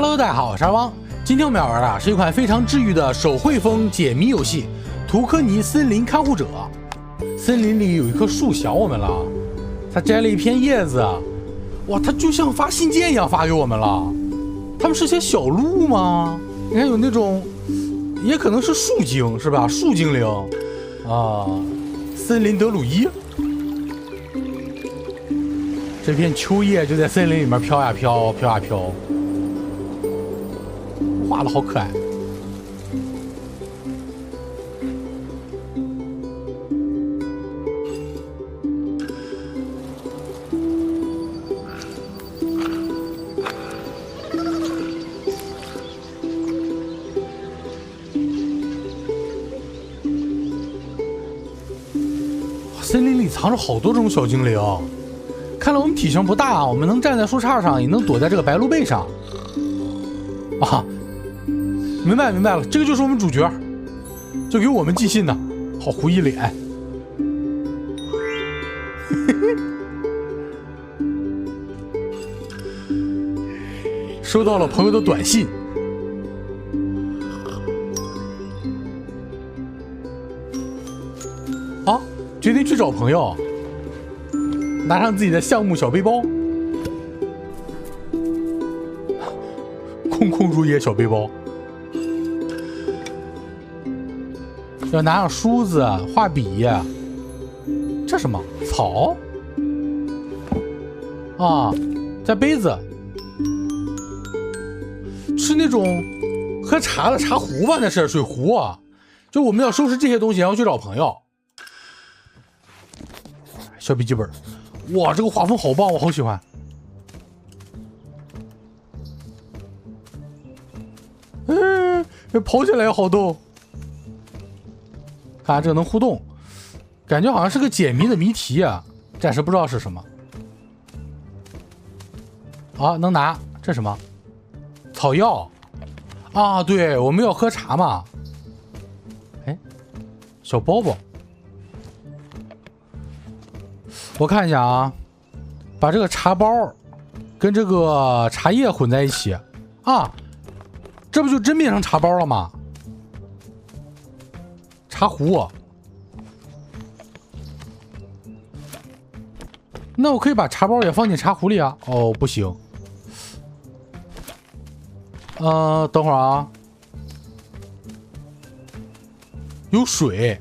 Hello， 大家好，我是阿汪。今天我们要玩的是一款非常治愈的手绘风解谜游戏《图科尼森林看护者》。森林里有一棵树想我们了，它摘了一片叶子，哇，它就像发信件一样发给我们了。它们是些小鹿吗？你看有那种，也可能是树精是吧？树精灵啊，森林德鲁伊。这片秋叶就在森林里面飘呀飘，飘呀飘。画的好可爱。森林里藏着好多种小精灵，看来我们体型不大，我们能站在树杈上，也能躲在这个白鹿背上。啊，明白了，这个就是我们主角，就给我们寄信呢，好糊一脸。收到了朋友的短信。啊，决定去找朋友，拿上自己的项目小背包。空空如也小背包，要拿上梳子、画笔。这什么草啊？在杯子，是那种喝茶的茶壶吧？那是水壶啊。就我们要收拾这些东西，然后去找朋友。小笔记本，哇，这个画风好棒，我好喜欢。跑起来也好逗，看这个能互动，感觉好像是个解谜的谜题啊，暂时不知道是什么。啊，能拿，这什么？草药啊，对，我们要喝茶嘛。哎，小包包，我看一下啊，把这个茶包跟这个茶叶混在一起啊。这不就真变成茶包了吗？茶壶，那我可以把茶包也放进茶壶里啊？哦，不行。等会儿啊，有水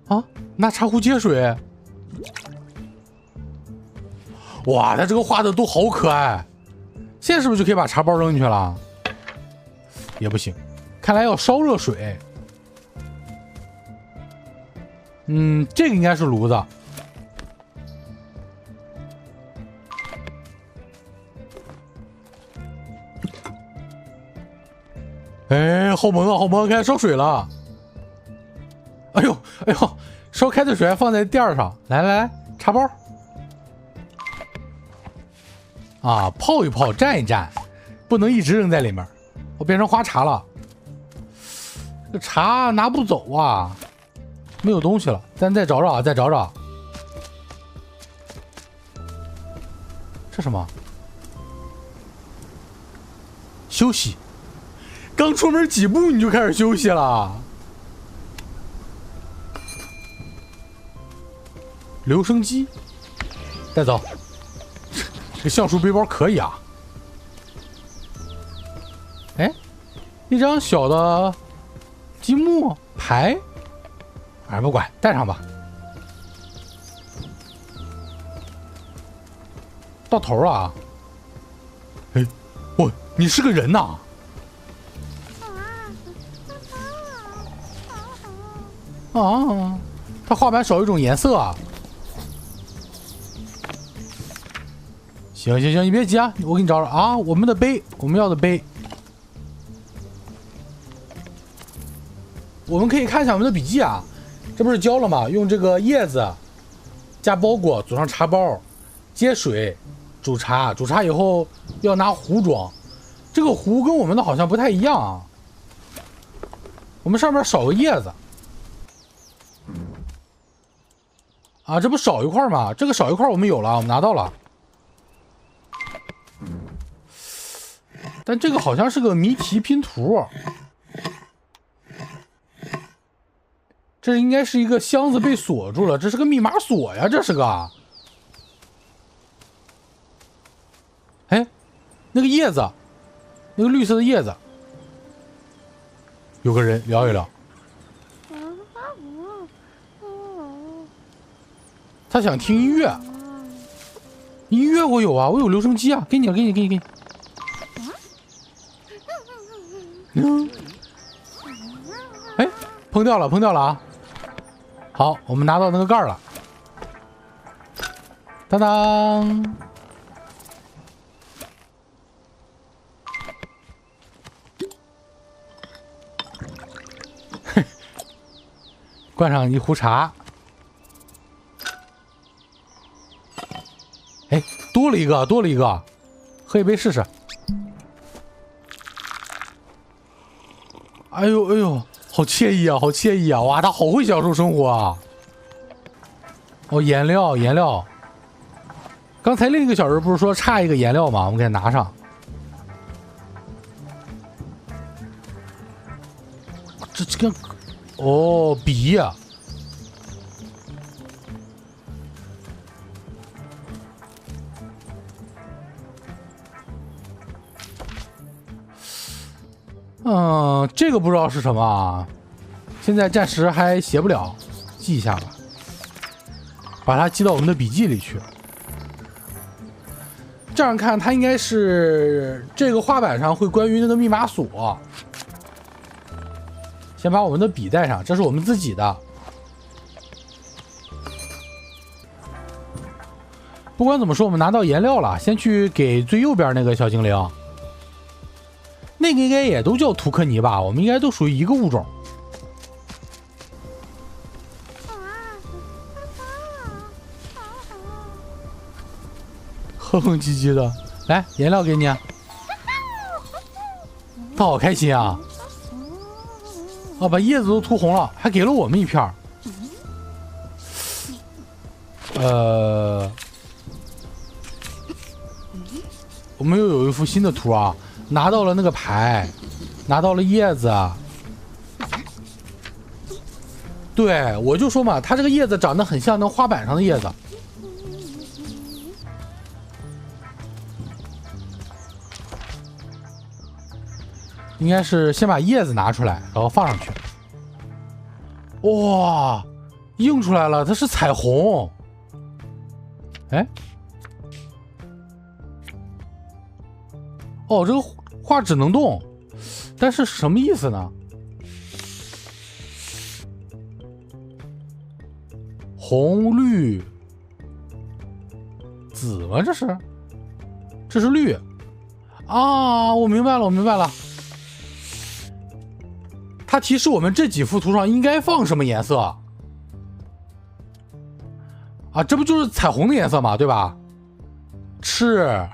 啊，拿茶壶接水。哇，他这个画的都好可爱，现在是不是就可以把茶包扔进去了？也不行，看来要烧热水。这个应该是炉子。哎，好萌啊，好萌，开始烧水了。哎呦，烧开的水还放在垫上。来，茶包。啊，泡一泡，蘸一蘸，不能一直扔在里面。我变成花茶了，这茶拿不走啊，没有东西了。咱再找找啊，再找找。这什么？休息。刚出门几步你就开始休息了。留声机，带走。这个橡树背包可以啊！哎，一张小的积木牌，不管，带上吧。到头了啊！哎，你是个人呐！啊，它画板少一种颜色啊！行，你别急啊，我给你找找啊。我们的杯，我们要的杯，我们可以看一下我们的笔记啊。这不是教了吗？用这个叶子加包裹组上茶包，接水煮茶，煮茶以后要拿壶装。这个壶跟我们的好像不太一样啊。我们上面少个叶子。啊，这不少一块吗？这个少一块我们有了，我们拿到了。但这个好像是个谜题拼图，这应该是一个箱子被锁住了，这是个密码锁呀，这是个。哎，那个叶子，那个绿色的叶子，有个人聊一聊。他想听音乐，音乐我有啊，我有留声机啊，给你了，给你。哎，碰掉了啊！好，我们拿到那个盖了。当当，灌上一壶茶。哎，多了一个，喝一杯试试。哎呦，好惬意啊！哇，他好会享受生活啊！哦，颜料。刚才另一个小人不是说差一个颜料吗？我们给他拿上。这个，哦，笔呀。这个不知道是什么啊，现在暂时还写不了，记一下吧，把它记到我们的笔记里去。这样看，它应该是这个画板上会关于那个密码锁。先把我们的笔带上，这是我们自己的。不管怎么说，我们拿到颜料了，先去给最右边那个小精灵。那个应该也都叫图克尼吧，我们应该都属于一个物种。哼哼唧唧的，来，颜料给你啊。他好开心啊！啊，把叶子都涂红了，还给了我们一片。我们又有一幅新的图啊。拿到了那个牌，拿到了叶子。对，我就说嘛，它这个叶子长得很像那花板上的叶子。应该是先把叶子拿出来，然后放上去。哇，映出来了，它是彩虹。哎，哦，这个画只能动，但是什么意思呢？红绿紫吗？这是绿啊！我明白了。它提示我们这几幅图上应该放什么颜色啊？这不就是彩虹的颜色吗？对吧？赤、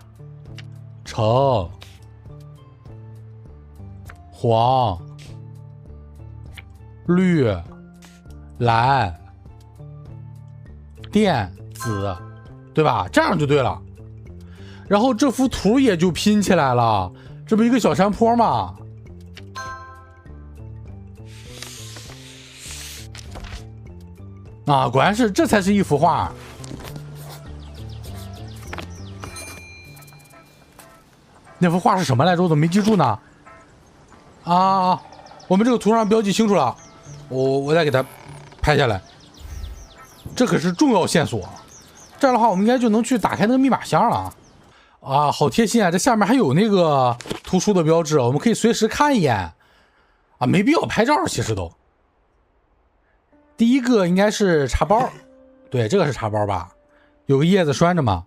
橙、黄、绿、蓝、靛、紫，对吧？这样就对了。然后这幅图也就拼起来了，这不一个小山坡吗？啊，果然是，这才是一幅画。那幅画是什么来着？我怎么没记住呢？啊，我们这个图上标记清楚了，我再给它拍下来。这可是重要线索，这样的话我们应该就能去打开那个密码箱了。啊，好贴心啊！这下面还有那个图书的标志，我们可以随时看一眼。啊，没必要拍照，其实都。第一个应该是茶包，对，这个是茶包吧？有个叶子拴着嘛。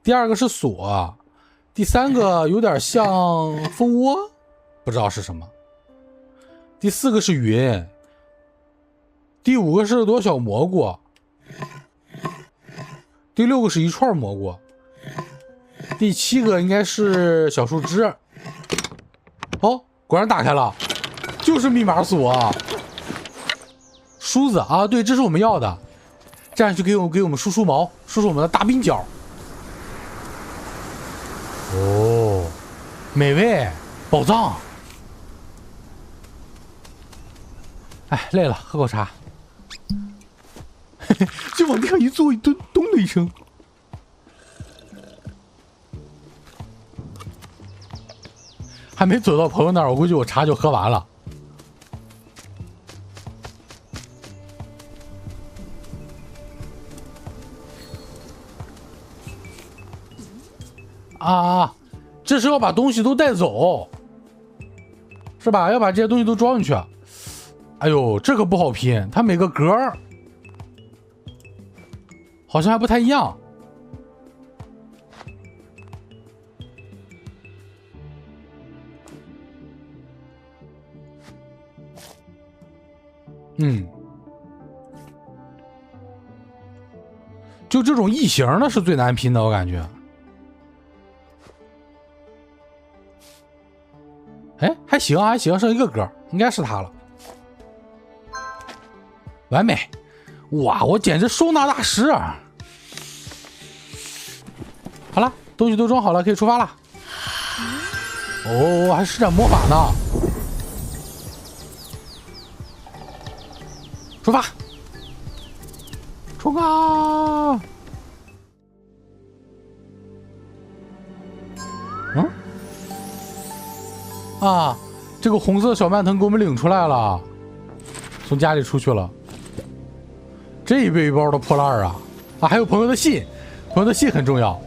第二个是锁，第三个有点像蜂窝，不知道是什么。第四个是云，第五个是朵小蘑菇，第六个是一串蘑菇，第七个应该是小树枝。哦，果然打开了，就是密码锁。梳子啊，对，这是我们要的。这样就给我们梳毛，梳我们的大鬓角。哦，美味，宝藏。哎，累了，喝口茶。就往地上一坐，一蹲，咚的一声。还没走到朋友那儿，我估计我茶就喝完了。啊，这是要把东西都带走，是吧？要把这些东西都装进去。哎呦，这可不好拼，它每个格儿好像还不太一样。就这种异形的是最难拼的，我感觉。哎，还行还行，剩一个格，应该是它了。完美！哇，我简直收纳大师啊！好了，东西都装好了，可以出发了。哦，还施展魔法呢！出发！冲啊！啊，这个红色的小蔓藤给我们领出来了，从家里出去了。这一背包的破烂啊！啊，还有朋友的信，朋友的信很重要。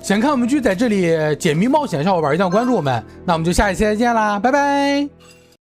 想看我们剧在这里解谜冒险，小伙伴一定要关注我们。那我们就下一期再见啦，拜拜。